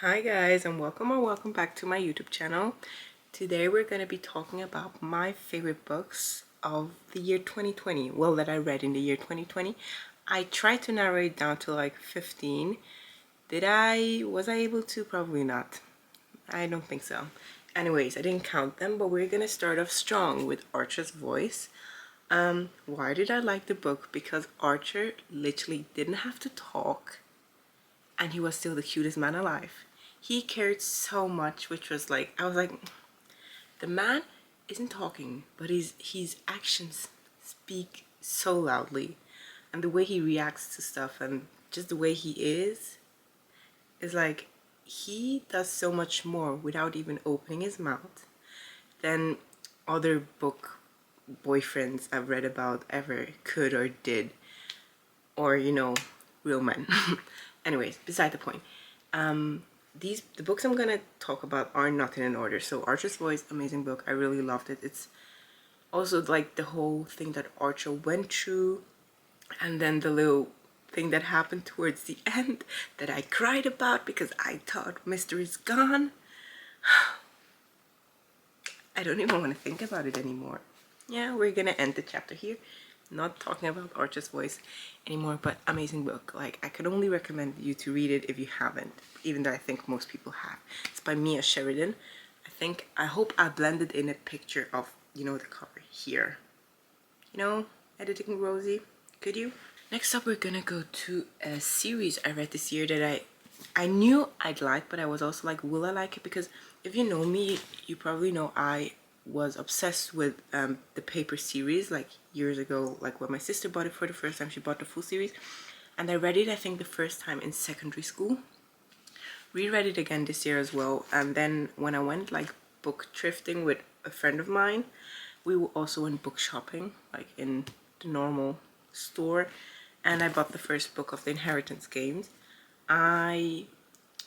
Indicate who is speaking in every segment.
Speaker 1: Hi guys, and welcome back to my YouTube channel. Today we're going to be talking about my favorite books of the year 2020. Well, that I read in the year 2020. I tried to narrow it down to like 15. Was I able to? Probably not. I don't think so. Anyways, I didn't count them, but we're going to start off strong with Archer's Voice. Why did I like the book? Because Archer literally didn't have to talk, and he was still the cutest man alive. He cared so much, which was like, I was like, the man isn't talking, but his actions speak so loudly, and the way he reacts to stuff and just the way he is like, he does so much more without even opening his mouth than other book boyfriends I've read about ever could or did, or real men. Anyways, beside the point. The books I'm gonna talk about are not in an order. So Archer's Voice, amazing book. I really loved it. It's also like the whole thing that Archer went through, and then the little thing that happened towards the end that I cried about because I thought Mr. is gone. I don't even want to think about it anymore. Yeah, we're gonna end the chapter here. Not talking about Archer's Voice anymore, but amazing book. Like, I could only recommend you to read it if you haven't, even though I think most people have. It's by Mia Sheridan. I hope I blended in a picture of, the cover here. Editing Rosie, could you? Next up, we're gonna go to a series I read this year that I knew I'd like, but I was also like, will I like it? Because if you know me, you probably know I was obsessed with the Paper series like years ago. Like when my sister bought it for the first time, she bought the full series, and I read it, I think, the first time in secondary school. Reread it again this year as well, and then when I went like book thrifting with a friend of mine, we also went book shopping like in the normal store, and I bought the first book of the Inheritance Games.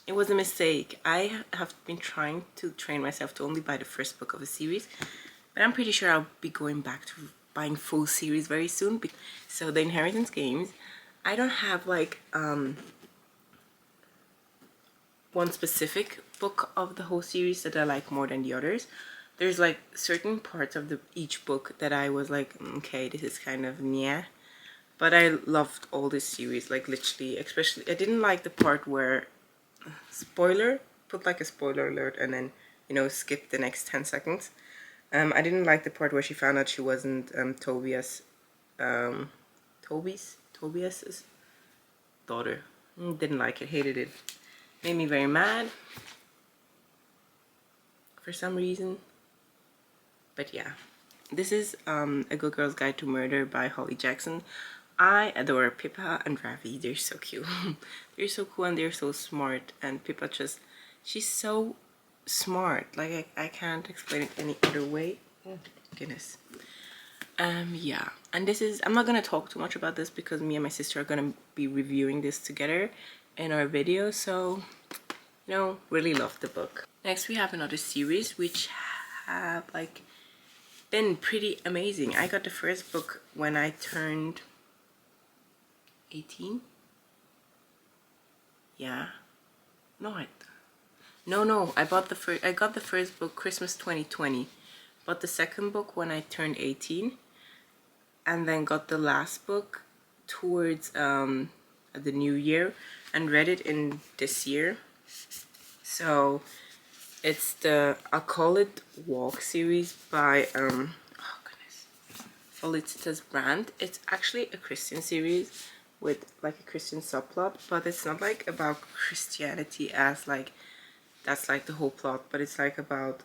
Speaker 1: It was a mistake. I have been trying to train myself to only buy the first book of a series, but I'm pretty sure I'll be going back to buying full series very soon. So the Inheritance Games, I don't have like one specific book of the whole series that I like more than the others. There's like certain parts of each book that I was like, okay, this is kind of yeah. But I loved all this series, like literally, especially I didn't like the part where spoiler, put like a spoiler alert and then, skip the next 10 seconds. I didn't like the part where she found out she wasn't Tobias's daughter. Didn't like it, hated it. Made me very mad for some reason. But yeah, this is A Good Girl's Guide to Murder by Holly Jackson. I adore Pippa and Ravi. They're so cute. They're so cool and they're so smart. And Pippa she's so smart. Like, I can't explain it any other way. Oh, goodness. Yeah. And I'm not going to talk too much about this because me and my sister are going to be reviewing this together in our video. So, really love the book. Next, we have another series which have, like, been pretty amazing. I got the first book when I turned 18. Yeah. No, I got the first book Christmas 2020. Bought the second book when I turned 18, and then got the last book towards the new year and read it in this year. So it's the I'll Call It Walk series by oh goodness, Felicitas Brand. It's actually a Christian series with like a Christian subplot, but it's not like about Christianity as like that's like the whole plot, but it's like about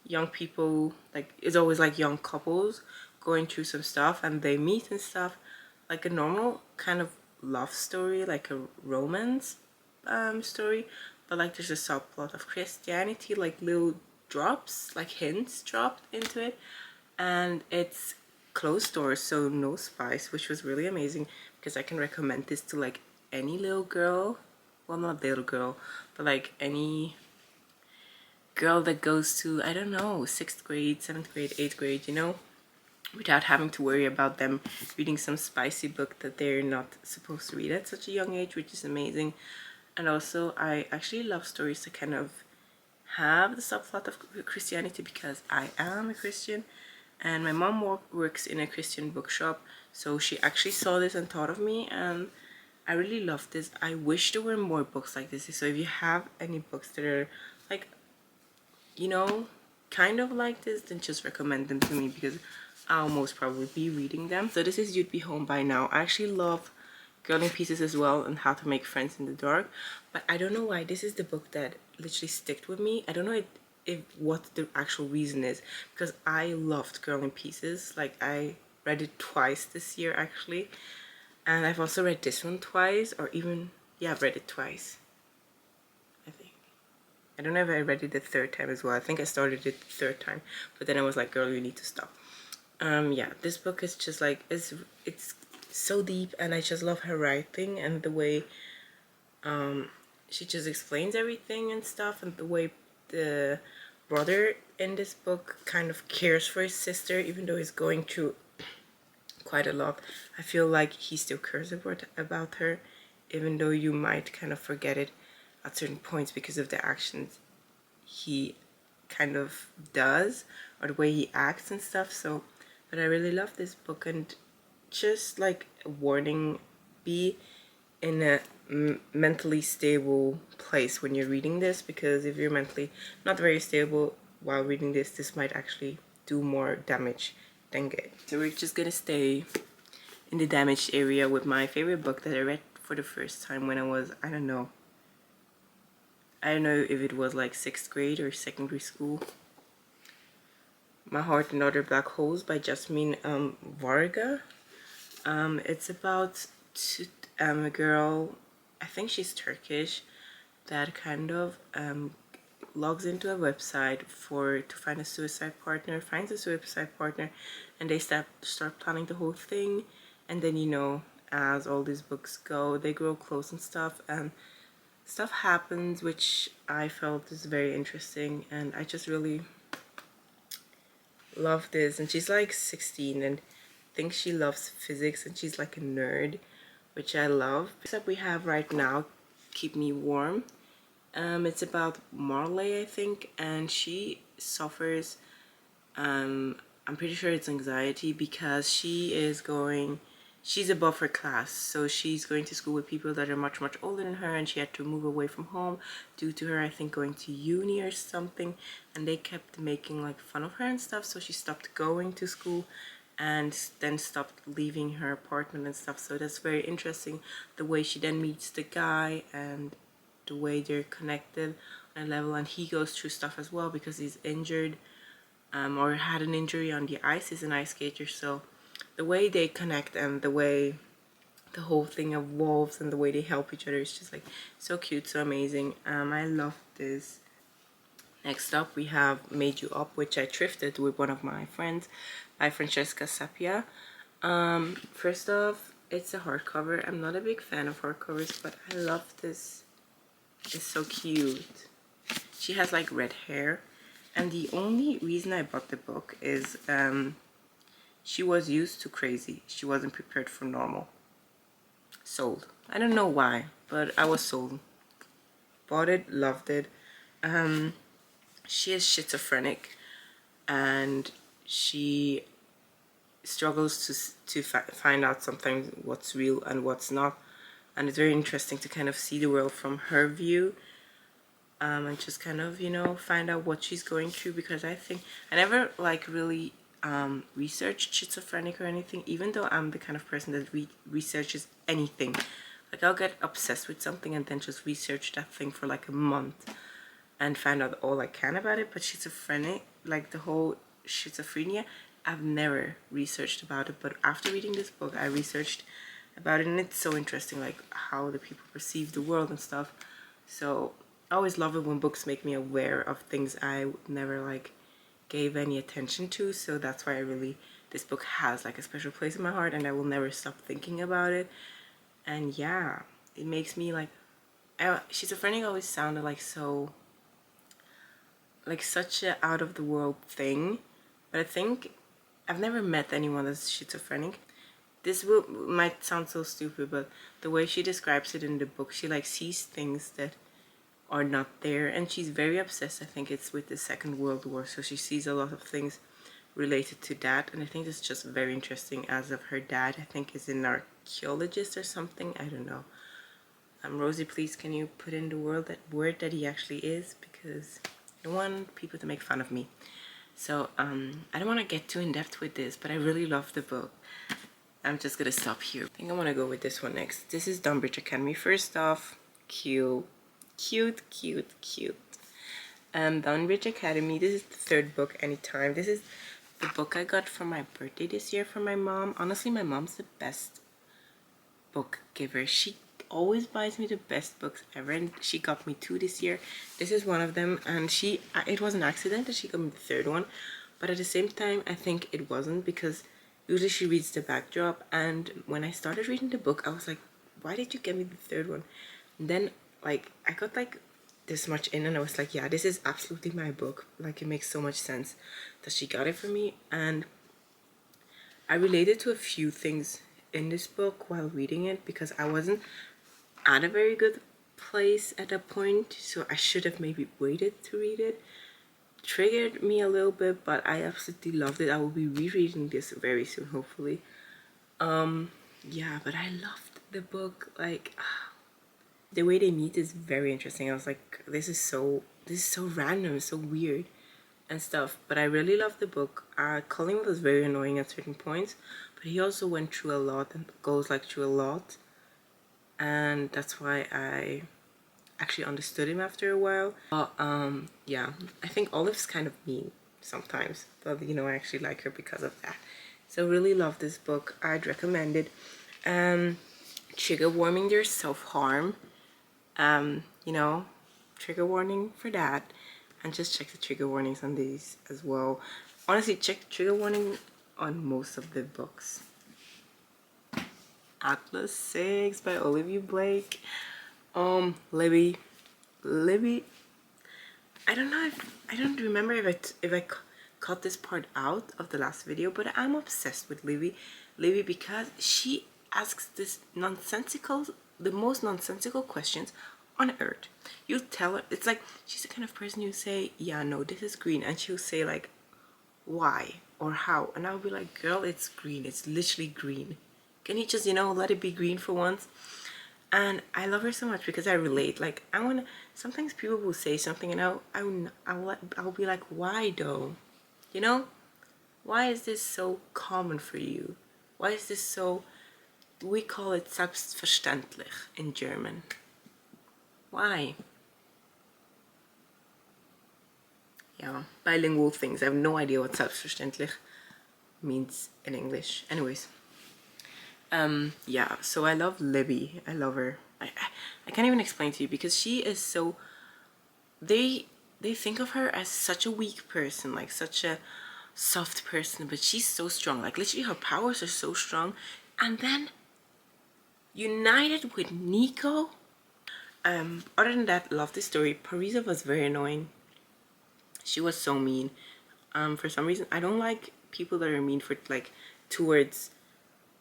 Speaker 1: young people, like it's always like young couples going through some stuff and they meet and stuff, like a normal kind of love story, like a romance story, but like there's a subplot of Christianity, like little drops, like hints dropped into it, and it's closed doors, so no spice, which was really amazing because I can recommend this to like any little girl, well, not little girl, but like any girl that goes to, I don't know, 6th grade, 7th grade, 8th grade, without having to worry about them reading some spicy book that they're not supposed to read at such a young age, which is amazing. And also I actually love stories that kind of have the subplot of Christianity, because I am a Christian and my mom works in a Christian bookshop, so she actually saw this and thought of me, and I really love this. I wish there were more books like this. So if you have any books that are like, you know, kind of like this, then just recommend them to me, because I'll most probably be reading them. So this is You'd Be Home by Now. I actually love Girl in Pieces as well, and How to Make Friends in the Dark, but I don't know why this is the book that literally sticked with me. I don't know if what the actual reason is, because I loved Girl in Pieces. Like, I read it twice this year actually, and I've also read this one twice, or even, yeah, I've read it twice, I think. I don't know if I read it the third time as well. I think I started it the third time, but then I was like, girl, you need to stop. Yeah, this book is just like, it's so deep, and I just love her writing and the way she just explains everything and stuff, and the way the brother in this book kind of cares for his sister, even though he's going through quite a lot. I feel like he still cares about her, even though you might kind of forget it at certain points because of the actions he kind of does, or the way he acts and stuff. So, but I really love this book. And just like a warning, be in a mentally stable place when you're reading this, because if you're mentally not very stable while reading this, this might actually do more damage than good. So we're just gonna stay in the damaged area with my favorite book that I read for the first time when I was, I don't know if it was like 6th grade or secondary school. My Heart and Other Black Holes by Jasmine Varga. It's about a girl, I think she's Turkish, that kind of logs into a website to find a suicide partner, finds a suicide partner, and they start planning the whole thing. And then, you know, as all these books go, they grow close and stuff, and stuff happens which I felt is very interesting, and I just really love this. And she's like 16 and thinks she loves physics, and she's like a nerd, which I love. Except we have right now, Keep Me Warm. It's about Marley, I think, and she suffers, I'm pretty sure it's anxiety, because she's above her class, so she's going to school with people that are much older than her, and she had to move away from home due to her, I think, going to uni or something, and they kept making like fun of her and stuff, so she stopped going to school and then stopped leaving her apartment and stuff. So that's very interesting, the way she then meets the guy and the way they're connected on a level, and he goes through stuff as well because he's injured, or had an injury on the ice. He's an ice skater, so the way they connect and the way the whole thing evolves and the way they help each other is just like so cute, so amazing. I love this. Next up we have Made You Up, which I thrifted with one of my friends, by Francesca Sapia. First off, it's a hardcover. I'm not a big fan of hardcovers, but I love this. It's so cute. She has like red hair, and the only reason I bought the book is she was used to crazy. She wasn't prepared for normal. Sold. I don't know why, but I was sold. Bought it, loved it. She is schizophrenic, and she struggles to find out sometimes what's real and what's not. And it's very interesting to kind of see the world from her view, and just kind of, you know, find out what she's going through, because I think I never like really researched schizophrenic or anything, even though I'm the kind of person that researches anything. Like, I'll get obsessed with something and then just research that thing for like a month and find out all I can about it. But schizophrenic, like the whole schizophrenia, I've never researched about it. But after reading this book, I researched about it, and it's so interesting, like how the people perceive the world and stuff. So I always love it when books make me aware of things I never like gave any attention to. So that's why this book has like a special place in my heart, and I will never stop thinking about it. And yeah, it makes me like, schizophrenic always sounded like so, like such a out of the world thing, but I think I've never met anyone that's schizophrenic. this will might sound so stupid, but the way she describes it in the book, she like sees things that are not there, and she's very obsessed. I think it's with the Second World War, so she sees a lot of things related to that, and I think it's just very interesting. As of her dad, I think is an archaeologist or something. I don't know. Rosie, please can you put in the word that he actually is, because I don't want people to make fun of me. So I don't want to get too in depth with this, but I really love the book. I'm just gonna stop here. I think I want to go with this one next. This is Dunbridge Academy. First off, cute. Dunbridge Academy. This is the third book, Anytime. This is the book I got for my birthday this year from my mom. Honestly, my mom's the best book giver. She always buys me the best books ever, and she got me 2 this year. This is one of them, and it was an accident that she got me the third one, but at the same time I think it wasn't, because usually she reads the backdrop, and when I started reading the book I was like, why did you get me the third one? And then like I got like this much in, and I was like, yeah, this is absolutely my book. Like, it makes so much sense that she got it for me, and I related to a few things in this book while reading it, because I wasn't at a very good place at that point, so I should have maybe waited to read it. Triggered me a little bit, but I absolutely loved it. I will be rereading this very soon, hopefully. Yeah, but I loved the book. Like, the way they meet is very interesting. I was like, this is so random, so weird and stuff, but I really loved the book. Colin was very annoying at certain points, but he also went through a lot and goes like through a lot, and that's why I actually understood him after a while. But yeah, I think Olive's kind of mean sometimes, but you know, I actually like her because of that. So really love this book. I'd recommend it. Trigger warning, there's self-harm, you know, trigger warning for that, and just check the trigger warnings on these as well. Honestly, check the trigger warning on most of the books. Atlas 6 by Olivia Blake. Libby. I don't know I don't remember if I cut this part out of the last video, but I'm obsessed with Libby because she asks the most nonsensical questions on earth. You tell her, it's like she's the kind of person you say, yeah, no, this is green, and she'll say like, why or how, and I'll be like, girl, it's green, it's literally green. Can you just, you know, let it be green for once? And I love her so much because I relate. Like, I want to, sometimes people will say something and I'll be like, why though? You know? Why is this so common for you? Why is this so, we call it selbstverständlich in German. Why? Yeah, bilingual things. I have no idea what selbstverständlich means in English. Anyways. Yeah, so I love Libby. I love her. I can't even explain to you, because she is so, they think of her as such a weak person, like such a soft person, but she's so strong. Like, literally her powers are so strong. And then united with Nico. Other than that, love the story. Parisa was very annoying. She was so mean. For some reason, I don't like people that are mean for like towards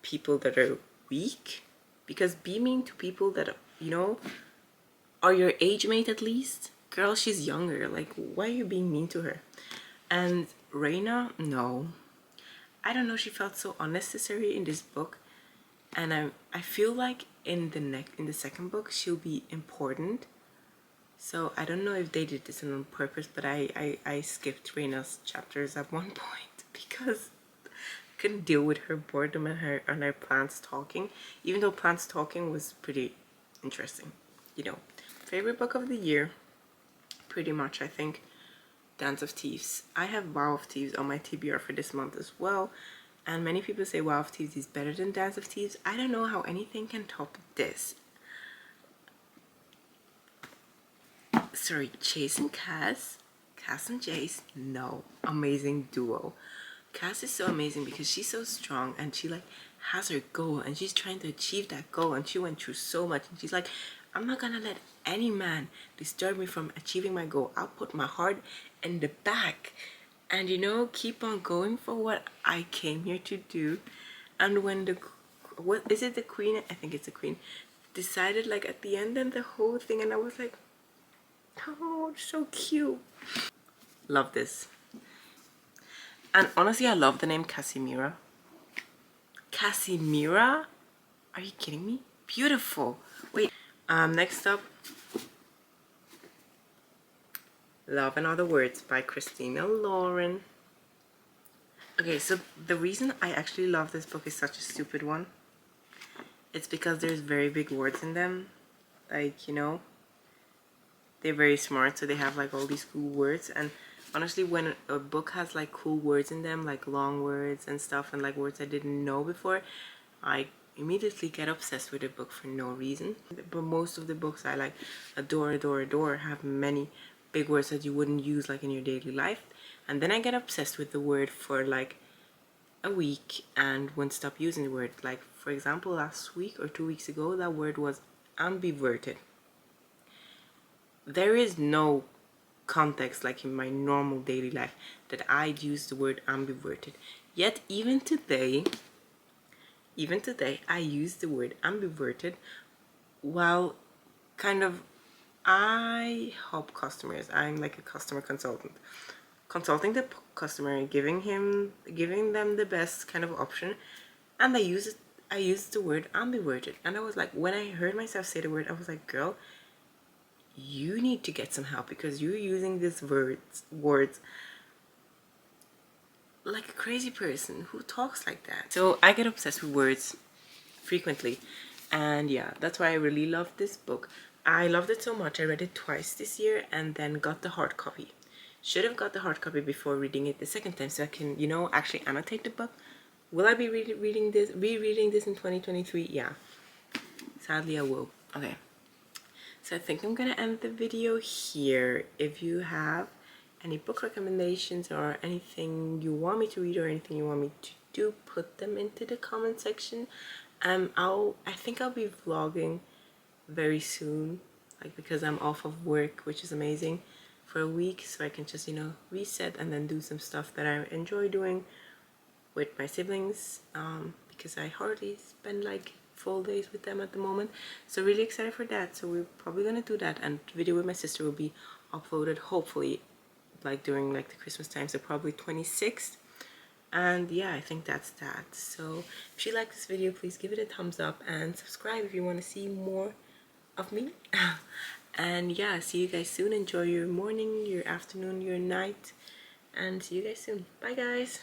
Speaker 1: people that are weak, because be mean to people that, you know, are your age mate at least. Girl, she's younger. Like, why are you being mean to her? And Reina, no, I don't know, she felt so unnecessary in this book, and I feel like in the second book she'll be important. So I don't know if they did this on purpose, but I skipped Reina's chapters at one point because couldn't deal with her boredom and her plants talking, even though plants talking was pretty interesting, you know. Favorite book of the year, pretty much, I think, Dance of Thieves. I have Wow of Thieves on my TBR for this month as well, and many people say Wow of Thieves is better than Dance of Thieves. I don't know how anything can top this. Sorry, Chase and Cass and Jace, no, amazing duo. Cass is so amazing because she's so strong, and she like has her goal, and she's trying to achieve that goal, and she went through so much, and she's like, I'm not gonna let any man disturb me from achieving my goal. I'll put my heart in the back and, you know, keep on going for what I came here to do. And when the what is it, the queen, I think it's the queen, decided like at the end and the whole thing, and I was like, oh, so cute. Love this. And honestly, I love the name Casimira. Casimira? Are you kidding me? Beautiful. Wait, next up, Love and Other Words by Christina Lauren. Okay, so the reason I actually love this book is such a stupid one. It's because there's very big words in them. Like, you know, they're very smart, so they have like all these cool words. And honestly, when a book has like cool words in them, like long words and stuff, and like words I didn't know before, I immediately get obsessed with a book for no reason. But most of the books I like adore have many big words that you wouldn't use like in your daily life, and then I get obsessed with the word for like a week and won't stop using the word. Like, for example, last week or 2 weeks ago, that word was ambiverted. There is no context like in my normal daily life that I'd use the word ambiverted, yet even today I use the word ambiverted while kind of, I help customers. I'm like a customer consultant, consulting the customer, giving them the best kind of option, and I used the word ambiverted. And I was like, when I heard myself say the word, I was like, girl, you need to get some help, because you're using these words like a crazy person who talks like that. So I get obsessed with words frequently, and yeah, that's why I really love this book. I loved it so much I read it twice this year and then got the hard copy. Should have got the hard copy before reading it the second time, so I can, you know, actually annotate the book. Will I be rereading this in 2023? Yeah, sadly I will. Okay, so I think I'm gonna end the video here. If you have any book recommendations or anything you want me to read or anything you want me to do, put them into the comment section. I think I'll be vlogging very soon, like, because I'm off of work, which is amazing, for a week, so I can just, you know, reset and then do some stuff that I enjoy doing with my siblings, because I hardly spend like full days with them at the moment. So really excited for that. So we're probably gonna do that, and the video with my sister will be uploaded hopefully like during like the Christmas time, so probably 26th. And yeah, I think that's that. So if you like this video, please give it a thumbs up and subscribe if you want to see more of me. And yeah, see you guys soon. Enjoy your morning, your afternoon, your night, and see you guys soon. Bye guys.